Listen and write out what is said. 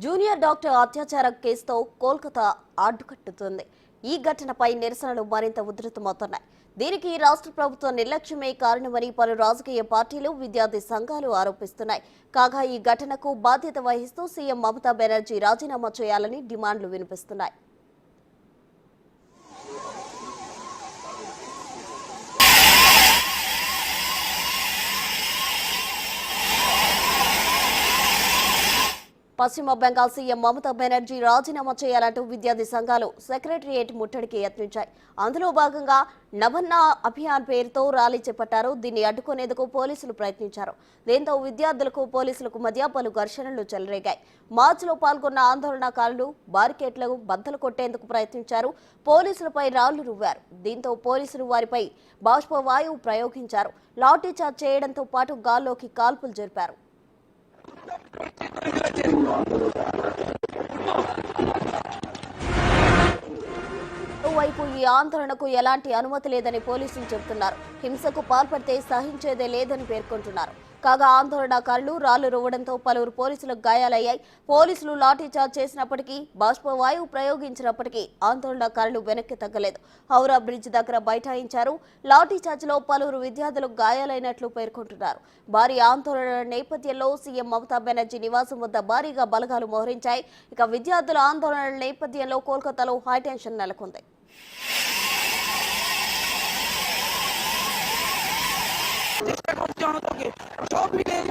Junior doctor అత్యాచార కేసుతో కోల్కతా అడ్డుకట్టుతుంది. ఈ ఘటనపై నిరసనలు మరింత ఉధృతమవుతున్నాయి. దీనికి రాష్ట్ర ప్రభుత్వం నిర్లక్ష్యమే కారణమని పలు రాజకీయ పార్టీలు, విద్యార్థి సంఘాలు ఆరోపిస్తున్నాయి. కాగా ఈ ఘటనకు బాధ్యత వహిస్తూ సీఎం మమతా బెనర్జీ రాజీనామా చేయాలని డిమాండ్లు వినిపిస్తున్నాయి. పశ్చిమ బెంగాల్ సీఎం మమతా బెనర్జీ రాజీనామా చేయాలంటూ విద్యార్థి సంఘాలు సెక్రటరియేట్ ముట్టడికి యత్నించాయి. అందులో భాగంగా నభన్నా అభియాన్ పేరుతో ర్యాలీ చేపట్టారు. దీన్ని అడ్డుకునేందుకు పోలీసులు ప్రయత్నించారు. దీంతో విద్యార్థులకు పోలీసులకు మధ్య పలు ఘర్షణలు చెలరేగాయి. మార్చిలో పాల్గొన్న ఆందోళనకారులు బారికేడ్లను బద్దలు కొట్టేందుకు ప్రయత్నించారు. పోలీసులపై రాళ్లు రువ్వారు. దీంతో పోలీసులు వారిపై బాష్పవాయువు ప్రయోగించారు. లాఠీచార్జ్ చేయడంతో పాటు గాల్లోకి కాల్పులు జరిపారు. మరోవైపు ఈ ఆందోళనకు ఎలాంటి అనుమతి లేదని పోలీసులు చెబుతున్నారు. హింసకు పాల్పడితే సహించేదే లేదని పేర్కొంటున్నారు. కాగా ఆందోళనకారులు రాళ్లు రువ్వడంతో పలువురు పోలీసులకు గాయాలయ్యాయి. పోలీసులు లాఠీచార్జ్ చేసినప్పటికీ, బాష్పవాయువు ప్రయోగించినప్పటికీ ఆందోళనకారులు వెనక్కి తగ్గలేదు. హౌరా బ్రిడ్జ్ దగ్గర బైఠాయించారు. లాఠీచార్జ్లో పలువురు విద్యార్థులకు గాయాలైనట్లు పేర్కొంటున్నారు. భారీ ఆందోళన నేపథ్యంలో సీఎం మమతా బెనర్జీ నివాసం వద్ద భారీగా బలగాలు మోహరించాయి. ఇక విద్యార్థుల ఆందోళన నేపథ్యంలో కోల్కతాలో హైటెన్షన్ నెలకొంది. চেষ্টা করছি অনন্তকে সব মিলিয়ে